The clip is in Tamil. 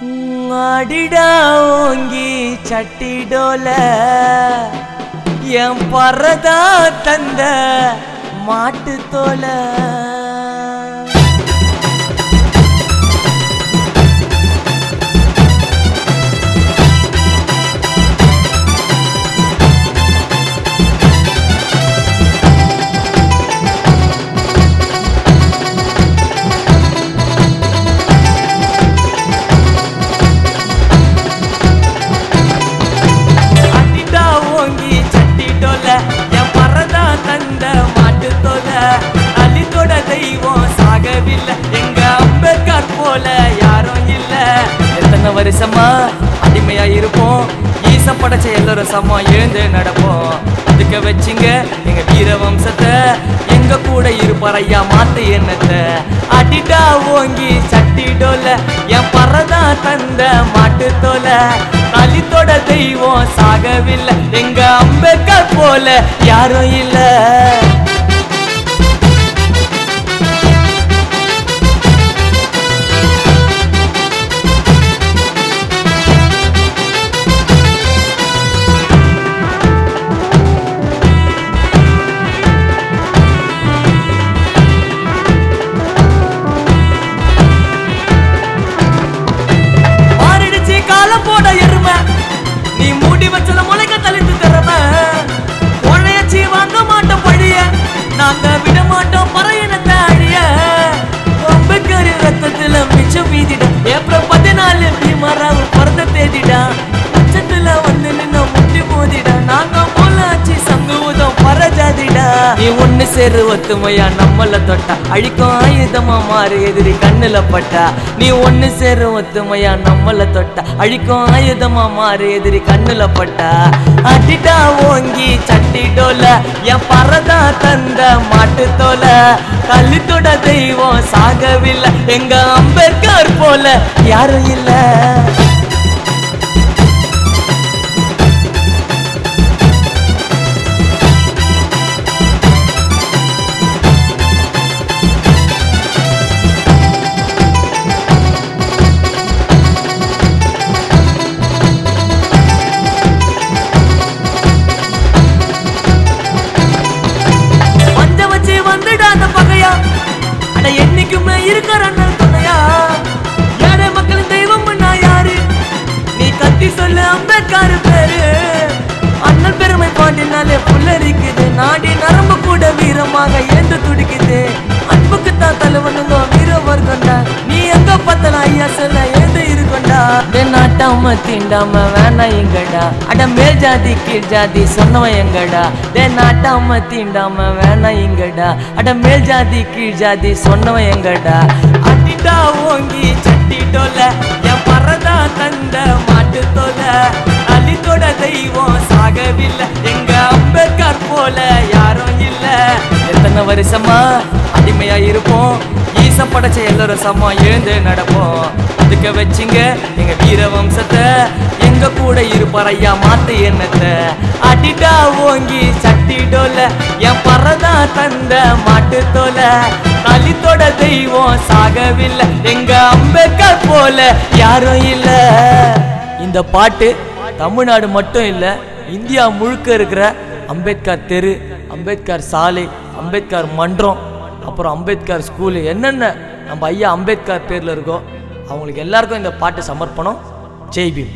அடிடா ஓங்கி சட்டிடோல என் பறதா தந்த மாட்டு தோல என் பறதா தந்த மாட்டு தோல அலித்தோட தெய்வம் சாகவில்லை எங்க அம்பேத்கர் போல யாரும் இல்ல எத்தனை வருஷமா அடிமையா இருப்போம் ஈச படைச்ச எல்லாரும் சமமா எழுந்து நடப்போம் அதுக்க வச்சிங்க எங்க வீர வம்சத்தை எங்க கூட இருப்பார் ஐயா மாத்து எண்ணத்தை அடிடா ஓங்கி சட்டிடோல என் பறதா தந்த மாட்டு தோல அலித்தோட தெய்வம் சாகவில்லை எங்க அம்பேத்கர் போல யாரும் இல்ல நீ மூடி வச்சத முளைக்க தளித்து தரம உழையச்சி வாங்க மாட்டோம் பழிய நாங்க விட மாட்டோம் பறையினத்தை அழிய அம்பேத்கர் ரத்தத்துல மிச்சம் மீதிட ஏப்ரல் 14 பீமராவ் பிறந்த தேதிடா உச்சத்துல வந்து நின்ன முட்டி மோதிடா நாங்க போலாச்சி சங்குவதம் பரஜாதிடா நீ ஒண்ணு சேரு ஒத்துமையா நம்மள தொட்டா அழிக்கும் ஆயுதமா மாறு எதிரி கண்ணுல பட்டா நீ ஒண்ணு சேரு ஒத்துமையா நம்மள தொட்டா அழிக்கும் ஆயுதமா மாறு எதிரி கண்ணுல பட்டா அடிடா ஓங்கி சட்டிடோல என் பறதா தந்த மாட்டு தோல கலித்தோட தெய்வம் சாகவில்லை எங்க அம்பேத்கர் போல யாரும் இல்ல என்னைக்குமே இருக்கிற துணையா ஏழை மக்களின் தெய்வம் யாரு நீ கத்தி சொல்லு அம்பேத்கர் பேரு அண்ணன் பெருமை பாண்டினாலே புல்லரிக்குது நாடி நரம்பு கூட வீரமாக ஏந்து துடிக்குது அன்புக்கு தான் தலைவனுங்க வீர வர்க்கண்டா நீ எங்க பத்தல ஐயா சொல்ல ஏந்து இருக்கண்டா நாட்டாம தீண்டாம வேணா எங்கடா அட மேல் ஜாதி கீழ் ஜாதி சொன்னவன் எங்கடா நாட்டாம தீண்டாம வேணா எங்கடா அட மேல் ஜாதி கீழ் ஜாதி சொன்னவன் எங்கடா அடிடா ஓங்கி சட்டிடோல என் பறதா தந்த மாட்டு தோல அலித்தோட தெய்வம் சாகவில்லை எங்க அம்பேத்கர் போல யாரும் இல்ல எத்தனை வருஷமா அடிமையா இருப்போம் ஈச படைச்ச எல்லாரும் சமமா எழுந்து நடப்போம் அதுக்க வச்சிங்க எங்க வீர வம்சத்தை எங்க கூட இருப்பார் ஐயா மாத்து எண்ணத்தை அடிடா ஓங்கி சட்டிடோல என் பறதா தந்த மாட்டு தோல அலித்தோட தெய்வம் சாகவில்லை எங்க அம்பேத்கர் போல யாரும் இல்ல இந்த பாட்டு தமிழ்நாடு மட்டும் இல்ல இந்தியா முழுக்க இருக்கிற அம்பேத்கர் தெரு அம்பேத்கர் சாலை அம்பேத்கர் மன்றம் அப்புறம் அம்பேத்கர் ஸ்கூலு என்னென்ன நம்ம ஐயா அம்பேத்கர் பேர்ல இருக்கோ அவங்களுக்கு எல்லாருக்கும் இந்த பாட்டு சமர்ப்பணம் ஜெய் பீம்.